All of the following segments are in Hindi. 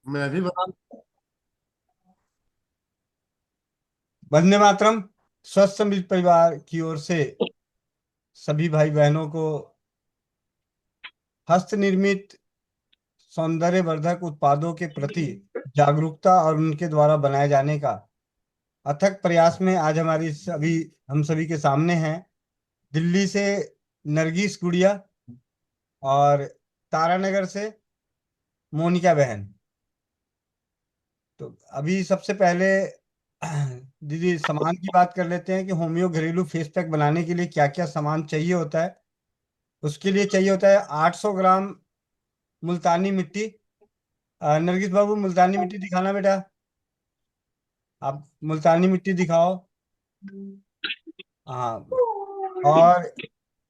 मैं भी बना। वंदे मातरम। स्वस्थ समृद्ध परिवार की ओर से सभी भाई बहनों को हस्त निर्मित सौंदर्यवर्धक उत्पादों के प्रति जागरूकता और उनके द्वारा बनाए जाने का अथक प्रयास में आज हम सभी के सामने हैं दिल्ली से नरगिस गुड़िया और तारानगर से मोनिका बहन। तो अभी सबसे पहले दीदी सामान की बात कर लेते हैं कि होमियो घरेलू फेस पैक बनाने के लिए क्या क्या सामान चाहिए होता है। उसके लिए चाहिए होता है 800 ग्राम मुल्तानी मिट्टी। नरगिस बाबू मुल्तानी मिट्टी दिखाना बेटा। आप मुल्तानी मिट्टी दिखाओ। हाँ। और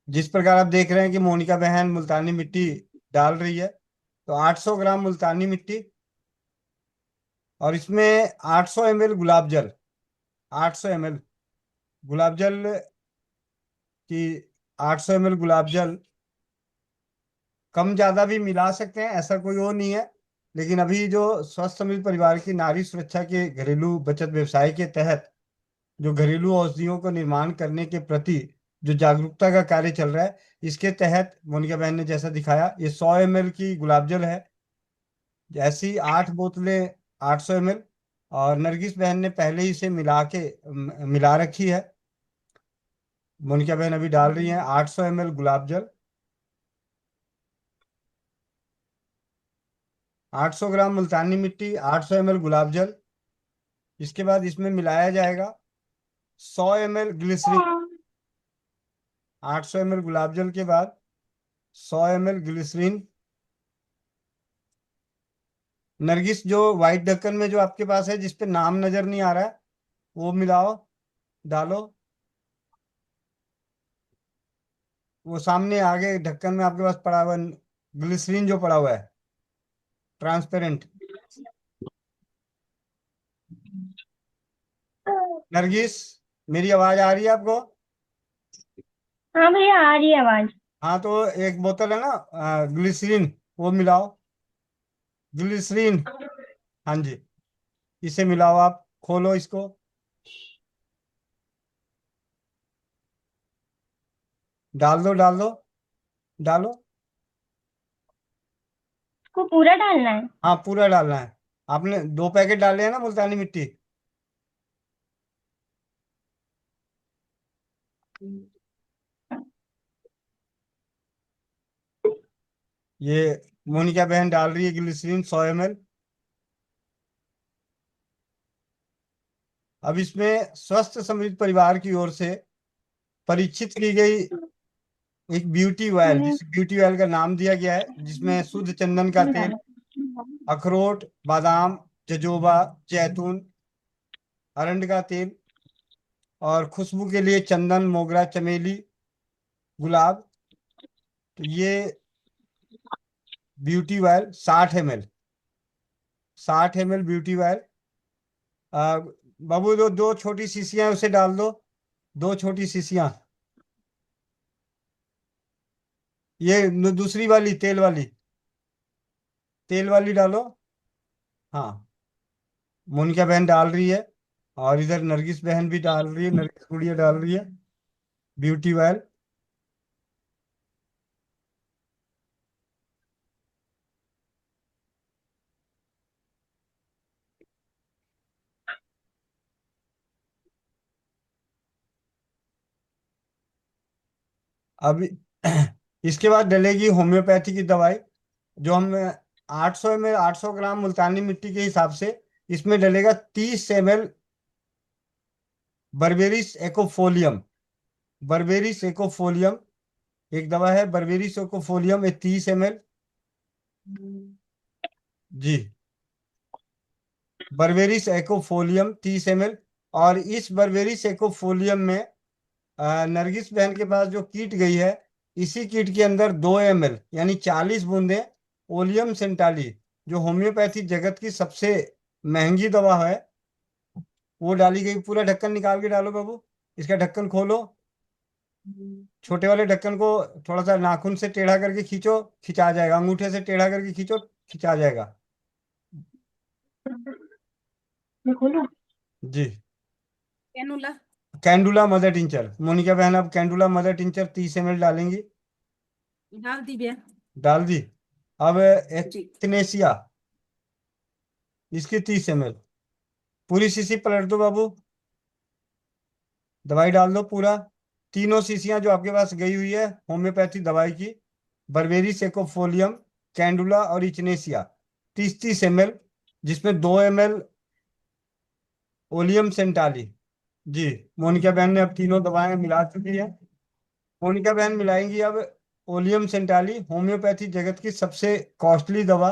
जिस प्रकार आप देख रहे हैं कि मोनिका बहन मुल्तानी मिट्टी डाल रही है, तो 800 ग्राम मुल्तानी मिट्टी और इसमें 800 ml गुलाब जल। 800 ml गुलाब जल की 800 ml गुलाब जल कम ज्यादा भी मिला सकते हैं, ऐसा कोई वो नहीं है। लेकिन अभी जो स्वस्थ समृद्ध परिवार की नारी सुरक्षा के घरेलू बचत व्यवसाय के तहत जो घरेलू औषधियों को निर्माण करने के प्रति जो जागरूकता का कार्य चल रहा है, इसके तहत मोनिका बहन ने जैसा दिखाया, ये 100 ml की गुलाब जल है। ऐसी 8 बोतलें 800 ml। और नरगिस बहन ने पहले ही इसे मिला रखी है। मोनिका बहन अभी डाल रही हैं 800 ml गुलाब जल। 800 ग्राम मुल्तानी मिट्टी, 800 ml गुलाब जल। इसके बाद इसमें मिलाया जाएगा 100 ml ग्लिसरीन। 800 ml गुलाब जल के बाद 100 ml ग्लिसरीन। नरगिस जो व्हाइट ढक्कन में जो आपके पास है जिस पे नाम नजर नहीं आ रहा है, वो मिलाओ, डालो। वो सामने आगे ढक्कन में आपके पास पड़ा हुआ ग्लिसरीन जो पड़ा हुआ है, ट्रांसपेरेंट। नरगिस, मेरी आवाज आ रही है आपको? हाँ भैया, आ रही है आवाज। हाँ, तो एक बोतल है ना ग्लिसरीन, वो मिलाओ। ग्लिसरीन, हाँ जी। इसे मिलाओ, आप खोलो इसको, डाल दो डाल दो, डालो। इसको पूरा डालना है? हाँ, पूरा डालना है। आपने 2 पैकेट डाले हैं ना मुल्तानी मिट्टी। ये मोनिका बहन डाल रही है ग्लिसरीन 100 ml। अब इसमें स्वस्थ समृद्ध परिवार की ओर से परीक्षित की गई एक ब्यूटी ऑयल, हम्म, जिस ब्यूटी ऑयल का नाम दिया गया है, जिसमें शुद्ध चंदन का तेल, डालो। अखरोट, बादाम, जजोबा, जैतून, अरंड का तेल और खुशबू के लिए चंदन, मोगरा, चमेली, गुलाब। तो ये beauty oil 60 ml, 60 ml beauty oil. बाबू, दो दो छोटी शीशियां उसे डाल दो, 2 छोटी शीशियां। ये दूसरी वाली तेल वाली डालो। हाँ, मोनिका बहन डाल रही है और इधर नरगिस बहन भी डाल रही है, नरगिस गुड़िया डाल रही है ब्यूटी ऑयल। अब इसके बाद डलेगी होम्योपैथी की दवाई, जो हम 800 ग्राम मुल्तानी मिट्टी के हिसाब से इसमें डलेगा 30 ml बर्बेरिस एकोफोलियम। बर्बेरिस एकोफोलियम एक दवा है, बर्बेरिस एकोफोलियम, ये 30 ml। जी, बर्बेरिस एकोफोलियम 30 ml। और इस बर्बेरिस एकोफोलियम में नरगिस बहन के पास जो किट गई है, इसी किट के अंदर 2 ml यानी 40 बूंदें ओलियम सेंटाली, जो होम्योपैथी जगत की सबसे महंगी दवा है, वो डाली गई। पूरा ढक्कन निकाल के डालो बाबू, इसका ढक्कन खोलो। छोटे वाले ढक्कन को थोड़ा सा नाखून से टेढ़ा करके खींचो, खिंचा जाएगा। अंगूठे से टेढ़ा करके खींचो, खिंचा जाएगा। मैं खोलूं? जी। कैनुला। कैंडुला मदर टिंचर, मोनिका बहन आप कैंडुला मदर टिंचर 30 ml डालेंगी। डाल दी भैया। डाल दी। अब जी। एक्नेसिया, इसकी 30 ml, पूरी शीशी पलट दो बाबू, दवाई डाल दो पूरा। तीनों शीशियां जो आपके पास गई हुई है होम्योपैथी दवाई की, बर्बेरी सेकोफोलियम, कैंडुला और इचनेसिया, 30-30 ml, जिसमें 2 ml ओलियम सेंटाली। जी। मोनिका बहन ने अब तीनों दवाएं मिला चुकी है। मोनिका बहन मिलाएंगी अब ओलियम सेंटाली, होम्योपैथी जगत की सबसे कॉस्टली दवा।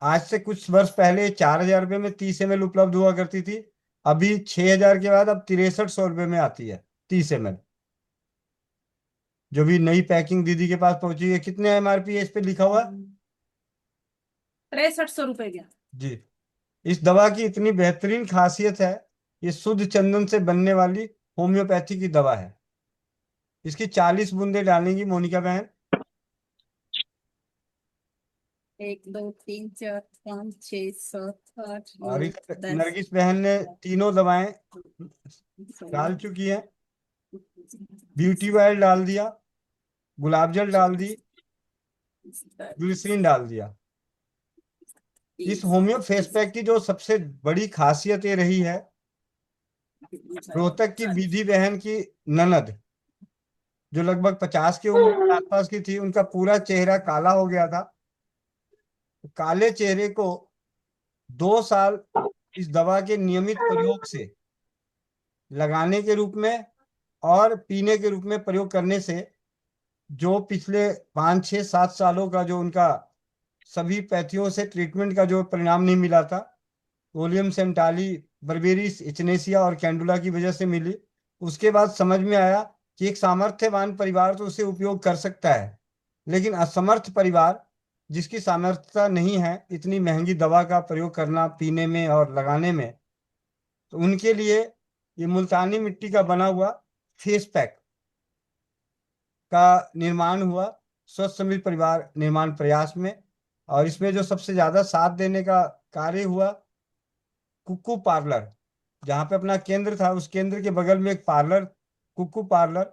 आज से कुछ वर्ष पहले 4,000 रुपये में 30 ml उपलब्ध हुआ करती थी। अभी 6,000 के बाद अब 6300 रुपये में आती है 30 ml, जो भी नई पैकिंग दीदी के पास पहुंची है। कितने MRP है इस पे लिखा हुआ? 6300 रुपए भैया। जी। इस दवा की इतनी बेहतरीन खासियत है, ये शुद्ध चंदन से बनने वाली होम्योपैथी की दवा है। इसकी 40 बूंदे डालेंगी मोनिका बहन। 1 2 3 4 5 6 7 8 और 9 इस 10। नरगिस बहन ने तीनों दवाएं डाल चुकी हैं। ब्यूटी ऑयल डाल दिया, गुलाब जल डाल दी, ग्लिसरीन डाल दिया। इस होम्यो फेस पैक की जो सबसे बड़ी खासियत ये रही है, रोहतक की विधि बहन की ननद, जो लगभग 50 की उम्र के आसपास की थी, उनका पूरा चेहरा काला हो गया था। काले चेहरे को 2 साल इस दवा के नियमित प्रयोग से, लगाने के रूप में और पीने के रूप में प्रयोग करने से, जो पिछले 5 6 7 सालों का जो उनका सभी पैथियों से ट्रीटमेंट का जो परिणाम नहीं मिला था, ओलियम सेंटाली, बर्बेरिस, इचनेसिया और कैंडुला की वजह से मिली। उसके बाद समझ में आया कि एक सामर्थ्यवान परिवार तो उसे उपयोग कर सकता है, लेकिन असमर्थ परिवार, जिसकी सामर्थ्यता नहीं है इतनी महंगी दवा का प्रयोग करना पीने में और लगाने में, तो उनके लिए ये मुल्तानी मिट्टी का बना हुआ फेस पैक का निर्माण हुआ, स्वस्थ समृद्ध परिवार निर्माण प्रयास में। और इसमें जो सबसे ज्यादा साथ देने का कार्य हुआ, कुक्कू पार्लर, जहाँ पे अपना केंद्र था, उस केंद्र के बगल में एक पार्लर, कुक्कू पार्लर।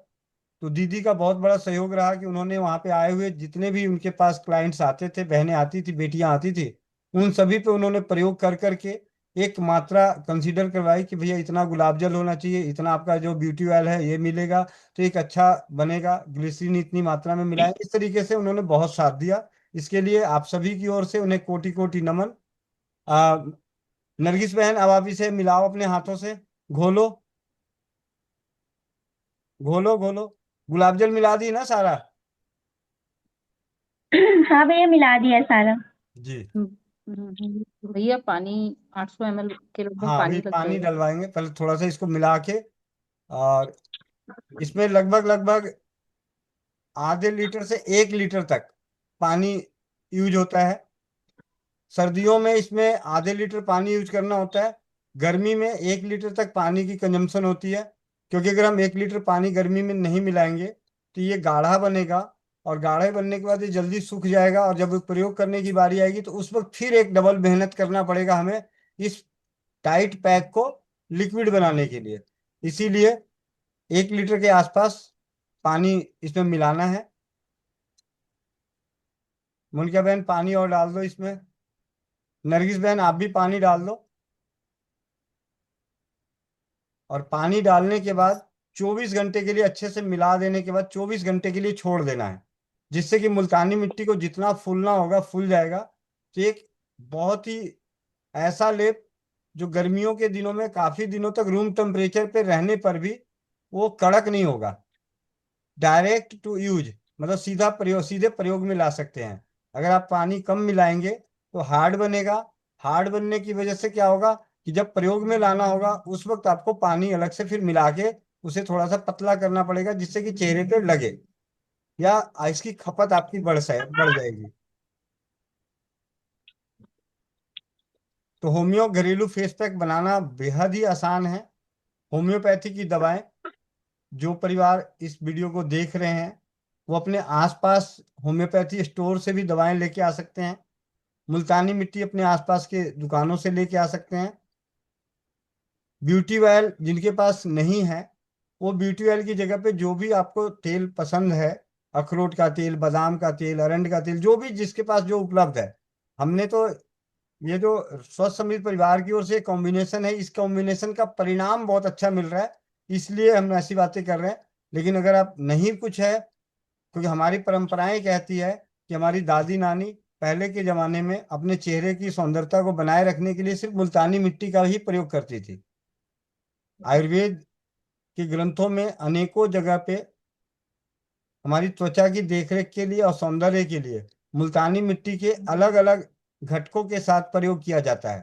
तो दीदी का बहुत बड़ा सहयोग रहा कि उन्होंने वहाँ पे आए हुए जितने भी उनके पास क्लाइंट्स आते थे, बहनें आती थी, बेटियां आती थी, उन सभी पे उन्होंने प्रयोग कर करके एक मात्रा कंसीडर करवाई कि भैया इतना गुलाब जल होना चाहिए, इतना आपका जो ब्यूटी ऑयल है ये मिलेगा तो एक अच्छा बनेगा, ग्लिसरीन इतनी मात्रा में मिलाएं। इस तरीके से उन्होंने बहुत साथ दिया। इसके लिए आप सभी की ओर से उन्हें कोटि कोटि नमन। नरगिस बहन अब आप इसे मिलाओ अपने हाथों से, घोलो घोलो घोलो। गुलाब जल मिला दी ना सारा? हाँ भैया, मिला दिया सारा। जी। भैया पानी 800 ml के लगभग हाँ अभी पानी लग पानी जाएगा। डलवाएंगे, पहले थोड़ा सा इसको मिला के। और इसमें लगभग लगभग आधे लीटर से 1 लीटर तक पानी यूज होता है। सर्दियों में इसमें आधे लीटर पानी यूज करना होता है। गर्मी में 1 लीटर तक पानी की कंजम्पशन होती है, क्योंकि अगर हम 1 लीटर पानी गर्मी में नहीं मिलाएंगे तो ये गाढ़ा बनेगा, और गाढ़े बनने के बाद ये जल्दी सूख जाएगा, और जब प्रयोग करने की बारी आएगी तो उस वक्त फिर एक डबल मेहनत करना पड़ेगा हमें इस टाइट पैक को लिक्विड बनाने के लिए। इसीलिए 1 लीटर के आसपास पानी इसमें मिलाना है। मुनिका बहन पानी और डाल दो इसमें। नरगिस बहन आप भी पानी डाल दो। और पानी डालने के बाद 24 घंटे के लिए अच्छे से मिला देने के बाद 24 घंटे के लिए छोड़ देना है, जिससे कि मुल्तानी मिट्टी को जितना फूलना होगा फूल जाएगा। तो एक बहुत ही ऐसा लेप जो गर्मियों के दिनों में काफी दिनों तक रूम टेम्परेचर पे रहने पर भी वो कड़क नहीं होगा। डायरेक्ट टू यूज, मतलब सीधा प्रयोग, सीधे प्रयोग में ला सकते हैं। अगर आप पानी कम मिलाएंगे तो हार्ड बनेगा। हार्ड बनने की वजह से क्या होगा कि जब प्रयोग में लाना होगा उस वक्त आपको पानी अलग से फिर मिला के उसे थोड़ा सा पतला करना पड़ेगा, जिससे कि चेहरे पे लगे, या इसकी खपत आपकी बढ़ जाएगी। तो होम्यो घरेलू फेस पैक बनाना बेहद ही आसान है। होम्योपैथी की दवाएं, जो परिवार इस वीडियो को देख रहे हैं वो अपने आसपास होम्योपैथी स्टोर से भी दवाएं लेके आ सकते हैं। मुल्तानी मिट्टी अपने आसपास के दुकानों से लेके आ सकते हैं। ब्यूटी ऑयल जिनके पास नहीं है, वो ब्यूटी ऑयल की जगह पे जो भी आपको तेल पसंद है, अखरोट का तेल, बादाम का तेल, अरंड का तेल, जो भी जिसके पास जो उपलब्ध है, हमने तो ये जो स्वस्थ समृद्ध परिवार की ओर से कॉम्बिनेशन है, इस कॉम्बिनेशन का परिणाम बहुत अच्छा मिल रहा है, इसलिए हम ऐसी बातें कर रहे हैं। लेकिन अगर आप नहीं कुछ है, क्योंकि हमारी परंपराएं कहती है कि हमारी दादी नानी पहले के जमाने में अपने चेहरे की सौंदर्यता को बनाए रखने के लिए सिर्फ मुल्तानी मिट्टी का ही प्रयोग करती थी। आयुर्वेद के ग्रंथों में अनेकों जगह पे हमारी त्वचा की देखरेख के लिए और सौंदर्य के लिए मुल्तानी मिट्टी के अलग अलग घटकों के साथ प्रयोग किया जाता है।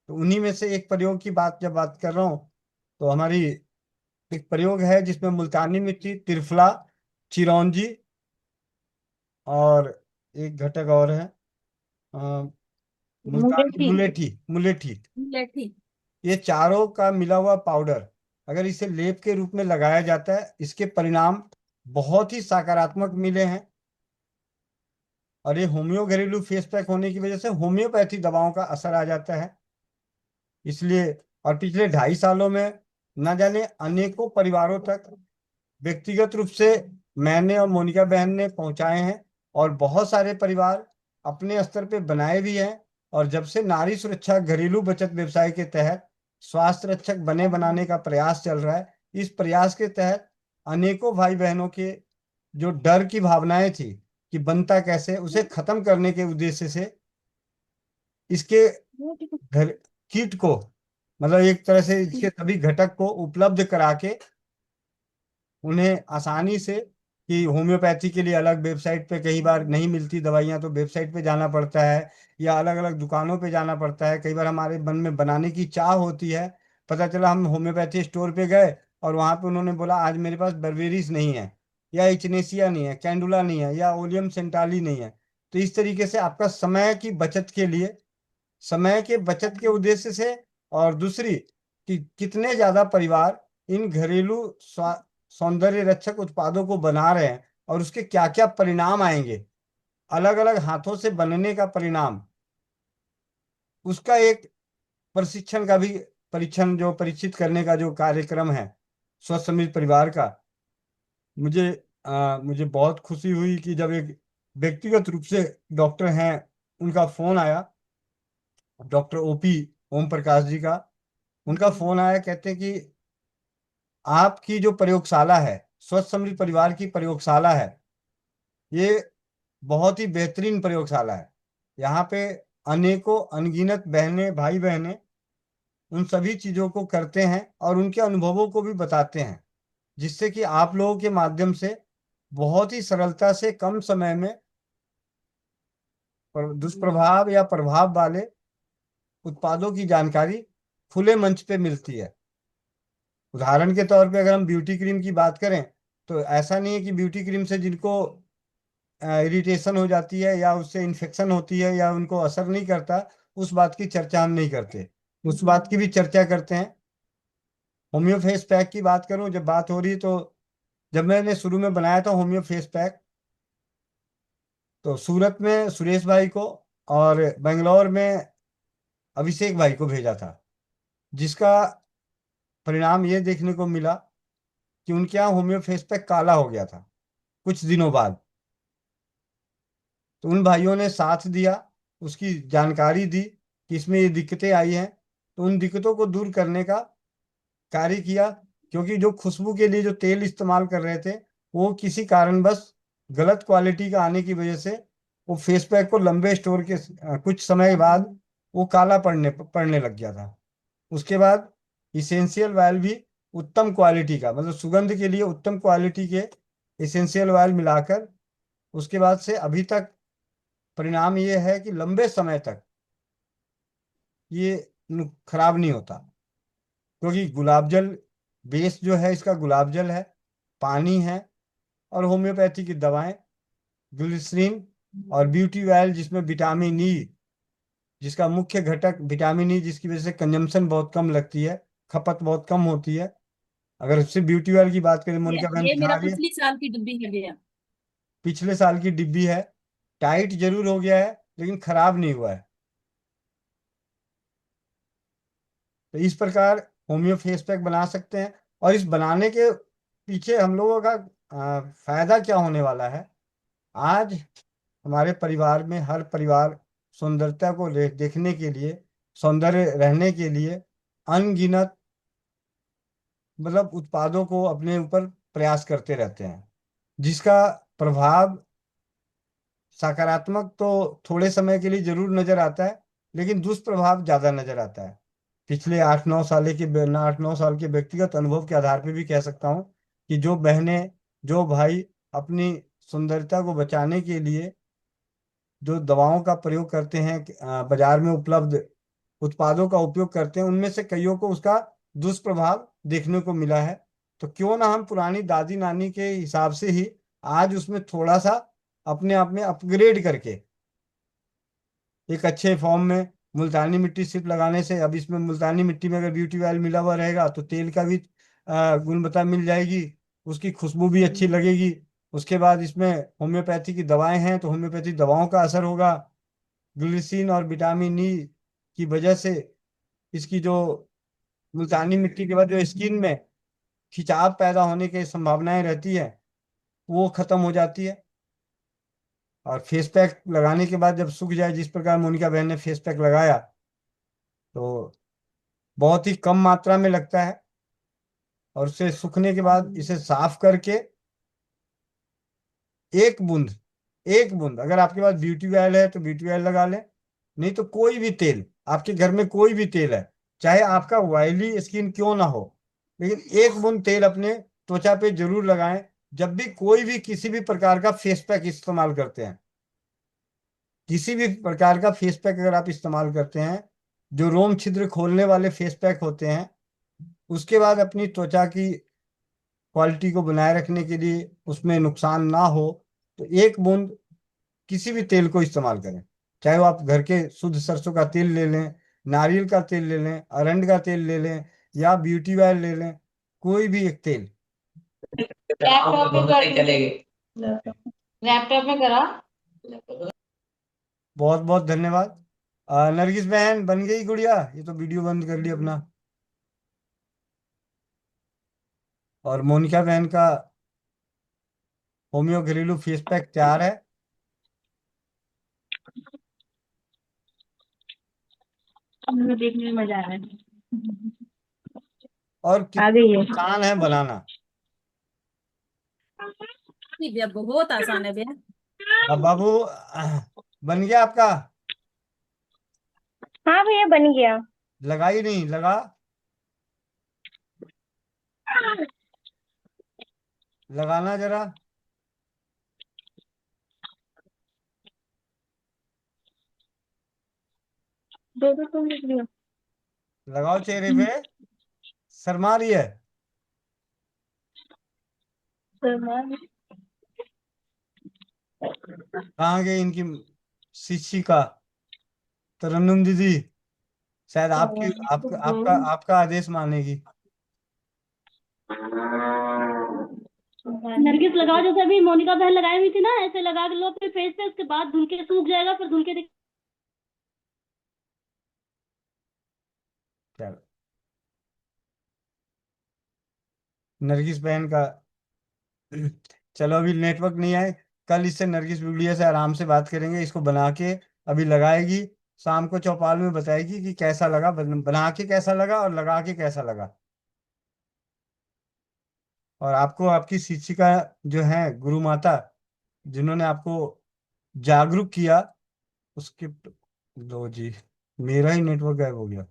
तो उन्हीं में से एक प्रयोग की बात जब बात कर रहा हूँ, तो हमारी एक प्रयोग है जिसमें मुल्तानी मिट्टी, त्रिफला, चिरौंजी और एक घटक और है, अ, मुल्तानी मुलेठी। मुलेठी, मुलेठी, मुलेठी। ये चारों का मिला हुआ पाउडर अगर इसे लेप के रूप में लगाया जाता है, इसके परिणाम बहुत ही सकारात्मक मिले हैं। और ये होम्यो घरेलू फेस पैक होने की वजह से होम्योपैथी दवाओं का असर आ जाता है, इसलिए। और पिछले 2.5 सालों में न जाने अनेकों परिवारों तक व्यक्तिगत रूप से मैंने और मोनिका बहन ने पहुंचाए हैं, और बहुत सारे परिवार अपने स्तर पे बनाए भी हैं। और जब से नारी सुरक्षा घरेलू बचत व्यवसाय के तहत स्वास्थ्य रक्षक बने बनाने का प्रयास चल रहा है, इस प्रयास के तहत अनेकों भाई बहनों के जो डर की भावनाएं थी कि बनता कैसे, उसे खत्म करने के उद्देश्य से इसके घर किट को, मतलब एक तरह से इसके सभी घटक को उपलब्ध करा के उन्हें आसानी से, कि होम्योपैथी के लिए अलग वेबसाइट पे कई बार नहीं मिलती दवाइयाँ तो वेबसाइट पे जाना पड़ता है, या अलग अलग दुकानों पे जाना पड़ता है। कई बार हमारे मन में बनाने की चाह होती है, पता चला हम होम्योपैथी स्टोर पे गए और वहाँ पे उन्होंने बोला आज मेरे पास बर्वेरिस नहीं है, या इचनेसिया नहीं है, कैंडुला नहीं है, या ओलियम सेंटाली नहीं है। तो इस तरीके से आपका समय की बचत के लिए, समय के बचत के उद्देश्य से, और दूसरी कि कितने ज्यादा परिवार इन घरेलू सौंदर्य रक्षक उत्पादों को बना रहे हैं और उसके क्या क्या परिणाम आएंगे, अलग अलग हाथों से बनने का परिणाम, उसका एक प्रशिक्षण का भी, परीक्षण जो परीक्षित करने का जो कार्यक्रम है स्वस्थ समृद्ध परिवार का, मुझे बहुत खुशी हुई कि जब एक व्यक्तिगत रूप से डॉक्टर हैं, उनका फोन आया, डॉक्टर ओपी ओम प्रकाश जी का, उनका फोन आया, कहते हैं कि आपकी जो प्रयोगशाला है, स्वस्थ समृद्ध परिवार की प्रयोगशाला है, ये बहुत ही बेहतरीन प्रयोगशाला है। यहाँ पे अनेकों अनगिनत बहनें भाई बहनें उन सभी चीजों को करते हैं और उनके अनुभवों को भी बताते हैं, जिससे कि आप लोगों के माध्यम से बहुत ही सरलता से कम समय में दुष्प्रभाव या प्रभाव वाले उत्पादों की जानकारी खुले मंच पे मिलती है। उदाहरण के तौर पे अगर हम ब्यूटी क्रीम की बात करें, तो ऐसा नहीं है कि ब्यूटी क्रीम से जिनको इरिटेशन हो जाती है या उससे इन्फेक्शन होती है या उनको असर नहीं करता, उस बात की चर्चा हम नहीं करते, उस बात की भी चर्चा करते हैं। होम्यो फेस पैक की बात करूं, जब बात हो रही, तो जब मैंने शुरू में बनाया था होम्यो फेस पैक, तो सूरत में सुरेश भाई को और बेंगलोर में अभिषेक भाई को भेजा था, जिसका परिणाम ये देखने को मिला कि उनके यहाँ होम्यो फेस पैक काला हो गया था कुछ दिनों बाद। तो उन भाइयों ने साथ दिया, उसकी जानकारी दी कि इसमें ये दिक्कतें आई हैं, तो उन दिक्कतों को दूर करने का कार्य किया। क्योंकि जो खुशबू के लिए जो तेल इस्तेमाल कर रहे थे, वो किसी कारणवश गलत क्वालिटी का आने की वजह से वो फेस पैक को लंबे स्टोर के कुछ समय बाद वो काला पड़ने लग गया था। उसके बाद इसेंशियल ऑयल भी उत्तम क्वालिटी का, मतलब सुगंध के लिए उत्तम क्वालिटी के इसेंशियल ऑयल मिलाकर, उसके बाद से अभी तक परिणाम ये है कि लंबे समय तक ये खराब नहीं होता। क्योंकि गुलाब जल बेस जो है इसका, गुलाब जल है, पानी है, और होम्योपैथी की दवाएं, ग्लिसरीन और ब्यूटी ऑयल जिसमें विटामिन ई, जिसका मुख्य घटक विटामिन ई, जिसकी वजह से कंजम्पशन बहुत कम लगती है, खपत बहुत कम होती है। अगर उससे ब्यूटी ऑयल की बात करें, ये मोनिका बहन ये दिखा मेरा रही है, पिछली साल की डिब्बी है भैया। पिछले साल की डिब्बी है, टाइट जरूर हो गया है लेकिन खराब नहीं हुआ है। तो इस प्रकार होम्यो फेस पैक बना सकते हैं। और इस बनाने के पीछे हम लोगों का फायदा क्या होने वाला है। आज हमारे परिवार में हर परिवार सुंदरता को देखने के लिए, सौंदर्य रहने के लिए अनगिनत मतलब उत्पादों को अपने ऊपर प्रयास करते रहते हैं, जिसका प्रभाव सकारात्मक तो थोड़े समय के लिए जरूर नजर आता है, लेकिन दुष्प्रभाव ज्यादा नजर आता है। पिछले 8-9 साल के व्यक्तिगत अनुभव के आधार पर भी कह सकता हूँ कि जो बहनें, जो भाई अपनी सुंदरता को बचाने के लिए जो दवाओं का प्रयोग करते हैं, बाजार में उपलब्ध उत्पादों का उपयोग करते हैं, उनमें से कईयों को उसका दुष्प्रभाव देखने को मिला है। तो क्यों ना हम पुरानी दादी नानी के हिसाब से ही आज उसमें थोड़ा सा अपने आप में अपग्रेड करके एक अच्छे फॉर्म में मुल्तानी मिट्टी सिर्फ लगाने से, अब इसमें मुल्तानी मिट्टी में अगर ब्यूटी ऑयल मिला हुआ रहेगा तो तेल का भी गुणवत्ता मिल जाएगी, उसकी खुशबू भी अच्छी लगेगी। उसके बाद इसमें होम्योपैथी की दवाएं हैं तो होम्योपैथी दवाओं का असर होगा। ग्लिसरीन और विटामिन ई की वजह से इसकी जो मुल्तानी मिट्टी के बाद जो स्किन में खिंचाव पैदा होने की संभावनाएं रहती है वो खत्म हो जाती है। और फेस पैक लगाने के बाद जब सूख जाए, जिस प्रकार मोनिका बहन ने फेस पैक लगाया, तो बहुत ही कम मात्रा में लगता है और उसे सूखने के बाद इसे साफ करके एक बूंद अगर आपके पास ब्यूटी ऑयल है तो ब्यूटी ऑयल लगा लें, नहीं तो कोई भी तेल, आपके घर में कोई भी तेल है, चाहे आपका ऑयली स्किन क्यों ना हो, लेकिन एक बूंद तेल अपने त्वचा पे जरूर लगाएं जब भी कोई भी किसी भी प्रकार का फेस पैक इस्तेमाल करते हैं। किसी भी प्रकार का फेस पैक अगर आप इस्तेमाल करते हैं, जो रोम छिद्र खोलने वाले फेस पैक होते हैं, उसके बाद अपनी त्वचा की क्वालिटी को बनाए रखने के लिए, उसमें नुकसान ना हो, तो एक बूंद किसी भी तेल को इस्तेमाल करें। चाहे वो आप घर के शुद्ध सरसों का तेल ले लें, नारियल का तेल ले लें, अरंड का तेल ले लें या ब्यूटी ऑयल ले लें, कोई भी एक तेल। लैपटॉप में कर चलेगी, लैपटॉप में करा। बहुत बहुत धन्यवाद। नरगिस बहन बन गई गुड़िया, ये तो वीडियो बंद कर ली अपना। और मोनिका बहन का होम्यो घरेलू फेस पैक तैयार है। मुझे देखने में मजा आ रहा है। और आ कितना गई है। आसान है बनाना। नहीं भैया, बहुत आसान है भैया। अब बाबू बन गया आपका? हाँ भैया बन गया। लगा ही नहीं, लगा लगाना जरा। दो दो तुम लिख लियो। लगाओ चेहरे पे, शर्मा रही है। कहाँ गई इनकी शिक्षिका तरन्नुम दीदी? शायद आपकी आपका आपका आपका आदेश मानेगी। नरगिस लगाओ, जैसे अभी मोनिका बहन लगाई हुई थी ना, ऐसे लगा के लो अपने फेस पे, उसके बाद धुल के सूख जाएगा, फिर धुल के चलो, नरगिस बहन का चलो अभी नेटवर्क नहीं आए, कल इससे नरगिस वीडियो से आराम से बात करेंगे। इसको बना के अभी लगाएगी, शाम को चौपाल में बताएगी कि कैसा लगा, बना के कैसा लगा और लगा के कैसा लगा। और आपको आपकी शिक्षिका जो है, गुरु माता, जिन्होंने आपको जागरूक किया, उसके लो जी, मेरा ही नेटवर्क गायब हो गया।